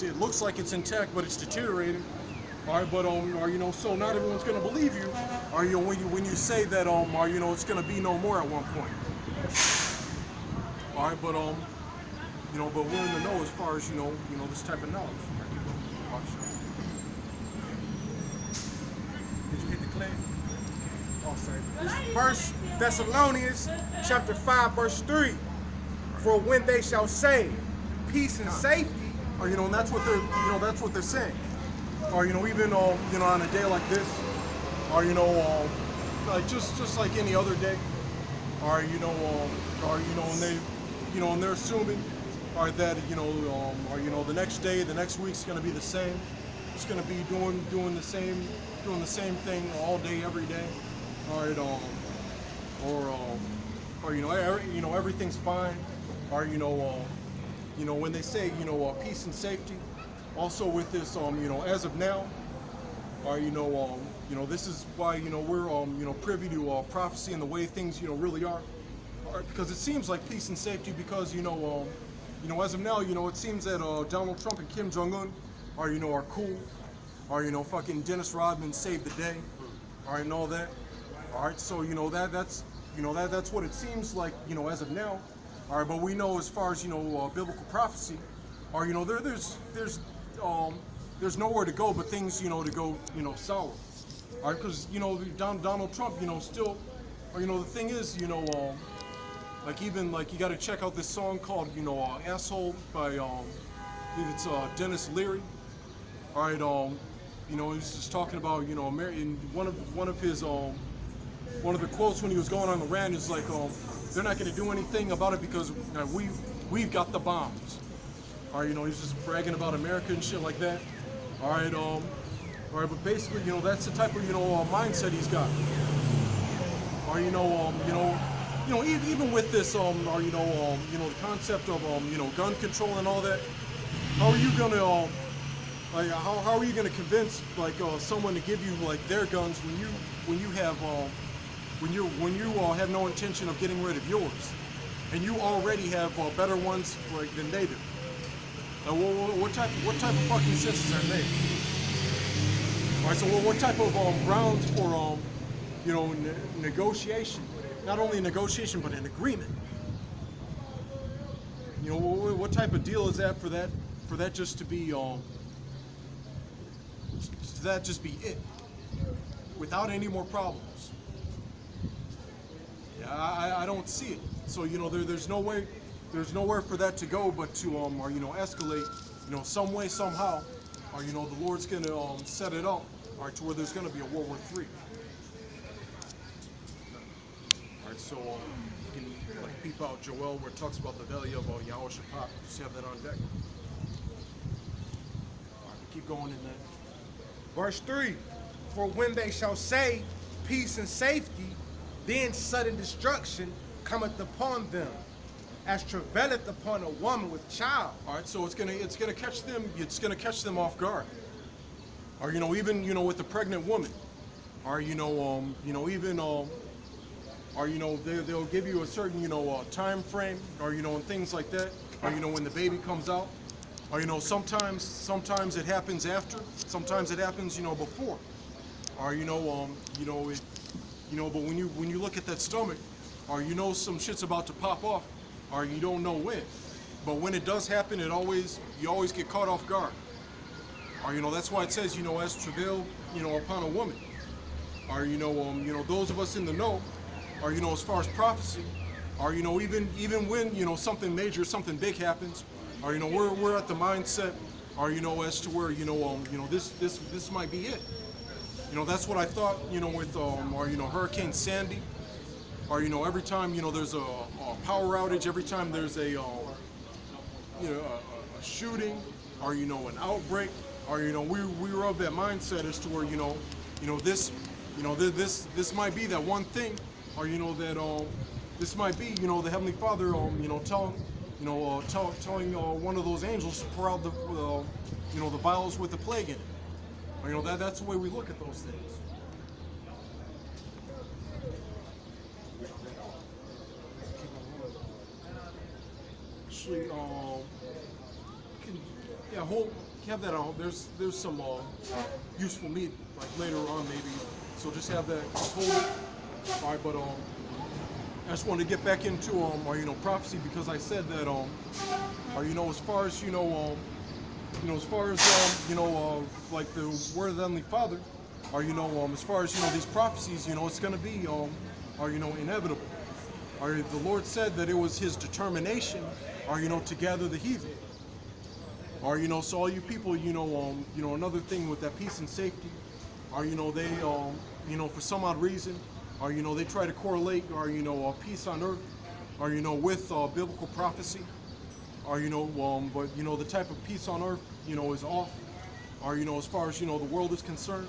it looks like it's intact, but it's deteriorating. All right, but or so not everyone's gonna believe you. Or when you say that or it's gonna be no more at one point. All right, but we're in the know as far as this type of knowledge. Watch. Did you hit the clay? Oh, sorry. This First Thessalonians chapter 5, verse 3. For when they shall say peace and safety, or and that's what they're saying. Or even on a day like this, or like just like any other day, or and they and they're assuming or that or the next day, the next week's going to be the same. It's going to be doing the same thing all day, every day. All right, or everything's fine. Or when they say peace and safety. Also with this as of now, or this is why we're privy to prophecy and the way things really are. Because it seems like peace and safety because as of now it seems that Donald Trump and Kim Jong-un are cool. Or fucking Dennis Rodman saved the day. All right, and all that. All right, so that's what it seems like as of now. All right, but we know as far as biblical prophecy, or there's nowhere to go but things to go sour. All right, because Donald Trump still, or the thing is like even like you got to check out this song called Asshole by I believe it's Dennis Leary. All right, he's just talking about in one of his one of the quotes when he was going on the rant is like they're not going to do anything about it because we've got the bombs. Or he's just bragging about America and shit like that. All right, but basically that's the type of mindset he's got. Or even with this the concept of gun control and all that. How are you gonna how are you gonna convince someone to give you their guns when you have have no intention of getting rid of yours, and you already have better ones than they do? What type of fucking sense does that make? All right, so what type of grounds for negotiation? Not only a negotiation but an agreement. What type of deal is that for that just to be that just be it without any more problems? Yeah, I don't see it. So there's no way, there's nowhere for that to go but to escalate some way somehow, or the Lord's gonna set it up to where there's gonna be a World War III. All right, so you can peep out Joel where it talks about the valley of Yehoshaphat. Just have that on deck. All right, keep going in that. Verse 3, for when they shall say peace and safety, then sudden destruction cometh upon them, as travaileth upon a woman with child. All right, so it's gonna catch them. It's gonna catch them off guard. Or even with the pregnant woman. Or even or they'll give you a certain time frame, or and things like that. Or when the baby comes out. Or sometimes it happens after. Sometimes it happens before. Or but when you look at that stomach, or some shit's about to pop off, or you don't know when. But when it does happen, you always get caught off guard. Or that's why it says as travail upon a woman. Or those of us in the know, or as far as prophecy, or even when something major, something big happens, or we're at the mindset, or as to where this might be it. That's what I thought with or Hurricane Sandy, or every time there's a power outage, every time there's a shooting, or an outbreak, or we were of that mindset as to where this might be that one thing, or that this might be the Heavenly Father telling one of those angels to pour out the vials with the plague in it. Or, that's the way we look at those things. Actually, have that on. There's some useful meat like later on maybe. So just have that. Just hold it. All right, but I just wanted to get back into prophecy because I said that as far as as far as like the word of the Heavenly Father, as far as these prophecies, it's going to be inevitable. The Lord said that it was His determination, to gather the heathen. So all you people, another thing with that peace and safety, they, for some odd reason, they try to correlate, peace on earth, with biblical prophecy, but the type of peace on earth, is off, as far as the world is concerned,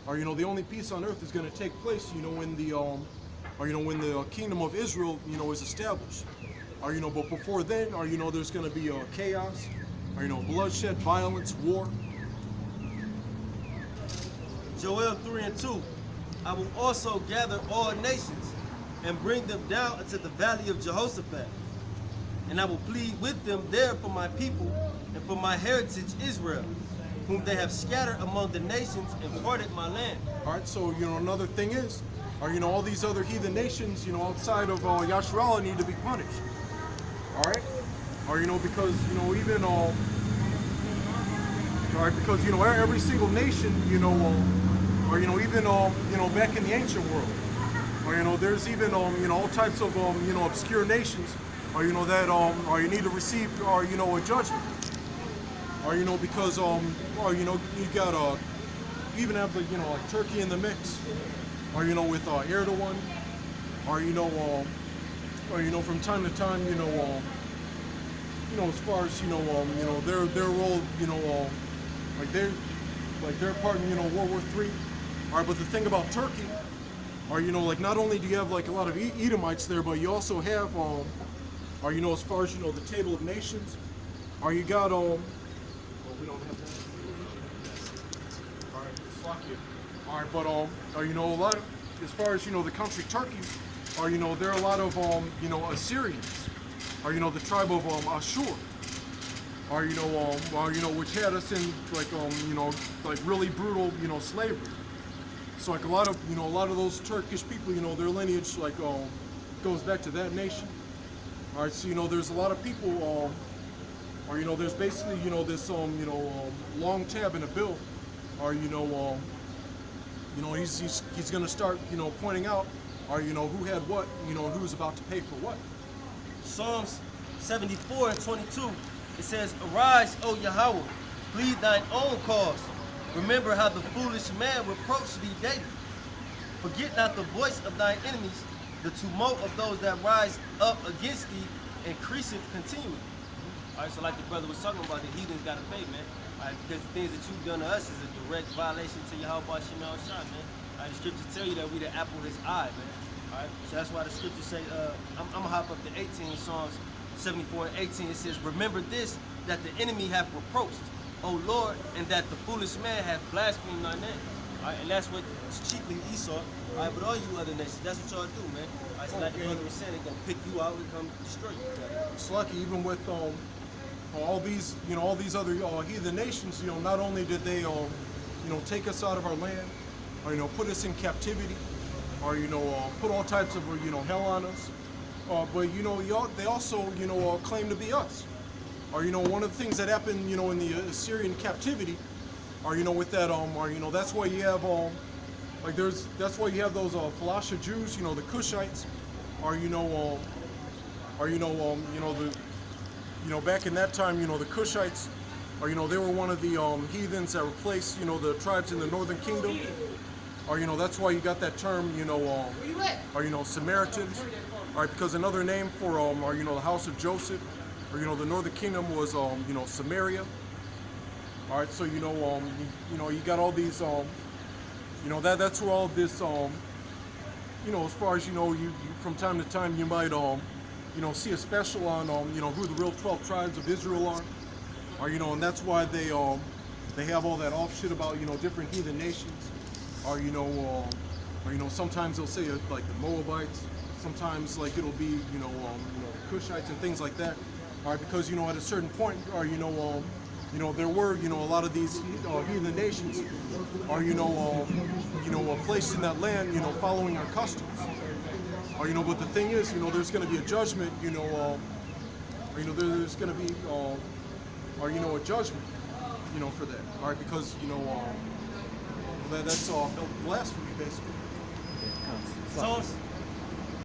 the only peace on earth is going to take place, when the kingdom of Israel, is established, but before then, there's going to be chaos, bloodshed, violence, war. Joel 3:2. I will also gather all nations and bring them down into the valley of Jehoshaphat. And I will plead with them there for my people and for my heritage Israel, whom they have scattered among the nations and parted my land. All right, so another thing is, all these other heathen nations, outside of Yasharallah need to be punished. All right, because even because every single nation, even back in the ancient world, there's even all types of obscure nations, that you need to receive a judgment, because you got you even have like Turkey in the mix, with Erdogan, from time to time, as far as their role, they're part in World War III. All right, but the thing about Turkey, not only do you have like a lot of Edomites there, but you also have as far as the Table of Nations, you got well, we don't have that. All right, fuck you. All right, but a lot of, as far as the country Turkey, there are a lot of Assyrians, the tribe of Ashur, which had us in like really brutal slavery. So like a lot of those Turkish people, their lineage goes back to that nation. All right, so there's a lot of people, there's basically this long tab in a bill, he's going to start pointing out, who had what, and who was about to pay for what. Psalms 74:22. It says, Arise, O Yahweh, plead thine own cause. Remember how the foolish man reproached thee daily. Forget not the voice of thine enemies, the tumult of those that rise up against thee increaseth continually. All right, so like the brother was talking about, the heathens got to pay, man. All right, because the things that you've done to us is a direct violation to Yahweh Shemel Shah, man. All right, the scriptures tell you that we the apple of his eye, man. All right, so that's why the scriptures say, I'm going to hop up to 18, Psalms 74:18. It says, Remember this, that the enemy hath reproached, O Lord, and that the foolish man hath blasphemed thy name. All right, and that's what chiefly Esau. All right, but all you other nations, that's what y'all do, man. All right, so like the brother was saying, they're going to pick you out and come destroy you. It's lucky, even with all these other heathen nations, not only did they take us out of our land, or put us in captivity, or put all types of hell on us, but they also claim to be us. Or one of the things that happened in the Assyrian captivity, or with that that's why you have that's why you have those Falasha Jews, the Cushites, or back in that time, the Cushites, or they were one of the heathens that replaced the tribes in the northern kingdom, or that's why you got that term Samaritans, all right, because another name for the house of Joseph, or the northern kingdom was Samaria. All right, so you got all these that's where all this as far as you from time to time you might see a special on who the real 12 tribes of Israel are, or and that's why they have all that off shit about different heathen nations, or sometimes they'll say like the Moabites, sometimes like it'll be the Cushites and things like that. All right, because at a certain point, or you know, there were, you know, a lot of these heathen nations are, you know, placed in that land, you know, following our customs. You know, but the thing is, you know, there's going to be a judgment, you know, there's going to be, you know, a judgment, you know, for that. All right, because, you know, that's blasphemy, basically. So